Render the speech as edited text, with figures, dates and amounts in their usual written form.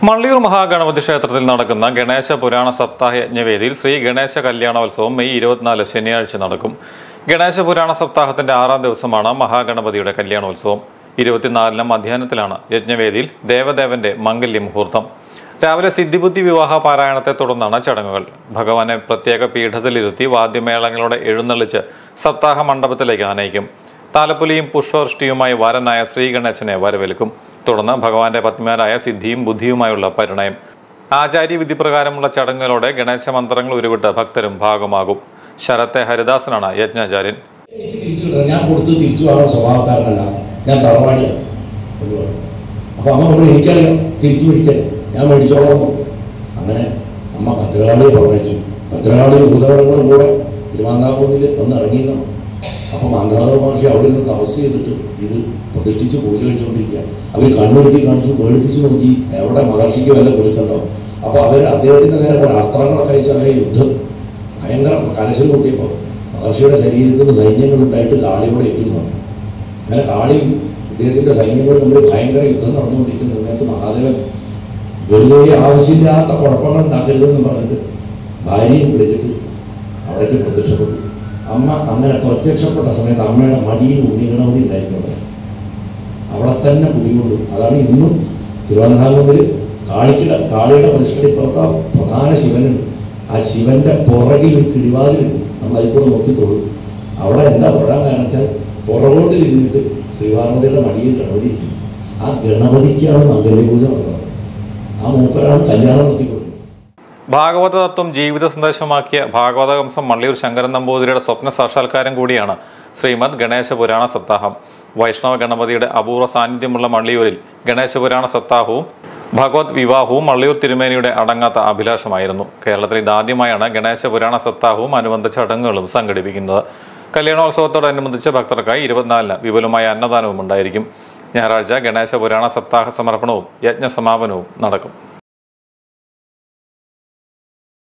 മള്ളിയൂർ മഹാഗണപതി ക്ഷേത്രത്തിൽ നടക്കുന്ന ഗണേശ പുരാണ സപ്താഹ യജ്ഞവേദിയിൽ ശ്രീ ഗണേശ കല്യാണോത്സവം മെയ് 24 ശനിയാഴ്ച നടക്കും. ഗണേശ പുരാണ സപ്താഹത്തിന്റെ 6ാം ദിവസമാണ് മഹാഗണപതിയുടെ കല്യാണോത്സവം. 24 മധ്യാഹ്നത്തിലാണ് യജ്ഞവേദിയിൽ ദേവദേവന്റെ മംഗല്യ മുഹൂർത്തം. രാവിലെ സിദ്ധിബുദ്ധി വിവാഹ പാരായണത്തെ തുടർന്നാണ് ചടങ്ങുകൾ. ഭഗവാനെ പ്രത്യേക പീഠത്തിലിരുത്തി വാദ്യമേളങ്ങളോടെ എഴുന്നള്ളിച്ച് സപ്താഹ മണ്ഡപത്തിലേക്ക് ആനയിക്കും. താലപ്പൊലിയും പുഷ്പവൃഷ്ടിയുമായി വരനായ ശ്രീ ഗണേശനെ വരവേൽക്കും. തുടർന്ന് ഭഗവാന്റെ പത്നിമാരായ സിദ്ധിയും ബുദ്ധിയുമായുള്ള പരിണയം. ആചാര്യവിധി പ്രകാരമുള്ള ചടങ്ങുകളോടെ ഗണേശ മന്ത്രങ്ങൾ ഉരുവിട്ട് ഭക്തരും ഭാഗമാകും. ശരത്തെ ഹരിദാസനാണ് യജ്ഞാചാര്യൻ. ഞാൻ കൊടുത്ത് തിരിച്ചു വാങ്ങുന്ന സ്വഭാവക്കാരനല്ല, ഞാൻ തറവാടിയാണ്. അപ്പൊ അമ്മ പറഞ്ഞു എനിക്കറിയാം തിരിച്ചു മേടിക്കാൻ, ഞാൻ മേടിച്ചോളാം. അങ്ങനെ അമ്മ ഭദ്രകാളിയെ പറഞ്ഞു. ഭദ്രകാളി ഭൂതഗണങ്ങളും കൂടെ തിരുമാന്താകുന്നിൽ ഒന്ന് ഇറങ്ങിയെന്നാണ്. അപ്പൊ മാന്താത മഹർഷി അവിടെ നിന്ന് തപസ് ചെയ്തിട്ട് ഇത് പ്രതിഷ്ഠിച്ച് പൂജ കഴിച്ചുകൊണ്ടിരിക്കുക. അവർ കണ്ണുരുട്ടി കാണിച്ചു, പേടിപ്പിച്ചു നോക്കി, എവിടെ മഹർഷിക്ക് വല്ല കൊടുക്കണ്ടോ. അപ്പൊ അവർ അദ്ദേഹത്തിന്റെ നേരെ കുറെ അസ്ത്രങ്ങളൊക്കെ അയച്ച് അവരെ യുദ്ധം ഭയങ്കര കലശം കൂട്ടിയപ്പോൾ മഹർഷിയുടെ ശരീരത്തിൽ നിന്ന് സൈന്യങ്ങൾ ഉണ്ടായിട്ട് കാളിയോടെ എത്തിയിരുന്നു. അങ്ങനെ കാളിയും ഇദ്ദേഹത്തിന്റെ സൈന്യങ്ങളും തമ്മിൽ ഭയങ്കര യുദ്ധം നടന്നുകൊണ്ടിരിക്കുന്ന സമയത്ത് മഹാദേവൻ വെറുതെ ആവശ്യമില്ലാത്ത കുഴപ്പങ്ങൾ ഉണ്ടാക്കരുതെന്ന് പറഞ്ഞിട്ട് ഭാര്യയും വിളിച്ചിട്ട് അവിടേക്ക് പ്രത്യക്ഷപ്പെട്ടു. അമ്മ അങ്ങനെ പ്രത്യക്ഷപ്പെട്ട സമയത്ത് അമ്മയുടെ മടിയിൽ ഉണ്ണിഗണപതി ഉണ്ടായിരുന്നത് അവിടെ തന്നെ കുടികൊണ്ടു. അതാണ് ഇന്നും തിരുവനന്തപുരത്തിൽ കാളിയുടെ പ്രതിഷ്ഠിപ്പുറത്ത പ്രധാന ശിവനുണ്ട്. ആ ശിവന്റെ പുറകിൽ കിടിവാതിലുണ്ട്. നമ്മൾ അതിൽ കൂടെ നോക്കിത്തോളും. അവിടെ എന്താ തൊഴാൻ കാരണം വെച്ചാൽ പുറകോട്ട് തിരിഞ്ഞിട്ട് ശ്രീപാർവതിയുടെ മടിയിൽ ഗണപതി ഇരിക്കും. ആ ഗണപതിക്കാണ് മംഗല്യപൂജ നടന്നത്. ആ മൂപ്പരാണ് കല്യാണം നടത്തിക്കൊടുക്കുന്നത്. ഭാഗവത തത്വം ജീവിത സന്ദേശമാക്കിയ ഭാഗവതകംസം മള്ളിയൂർ ശങ്കരൻ നമ്പൂതിരിയുടെ സ്വപ്ന സാക്ഷാത്കാരം കൂടിയാണ് ശ്രീമദ് ഗണേശ പുരാണ സപ്താഹം. വൈഷ്ണവ ഗണപതിയുടെ അപൂർവ സാന്നിധ്യമുള്ള മള്ളിയൂരിൽ ഗണേശ പുരാണ സപ്താഹവും ഭഗവത് വിവാഹവും മള്ളിയൂർ തിരുമേനിയുടെ അടങ്ങാത്ത അഭിലാഷമായിരുന്നു. കേരളത്തിൽ ഇതാദ്യമായാണ് ഗണേശ പുരാണ സപ്താഹവും അനുബന്ധ ചടങ്ങുകളും സംഘടിപ്പിക്കുന്നത്. കല്യാണോത്സവത്തോടനുബന്ധിച്ച് ഭക്തർക്കായി 24 വിപുലമായ അന്നദാനവും ഉണ്ടായിരിക്കും. ഞായറാഴ്ച ഗണേശ പുരാണ സപ്താഹ സമർപ്പണവും യജ്ഞസമാപനവും നടക്കും.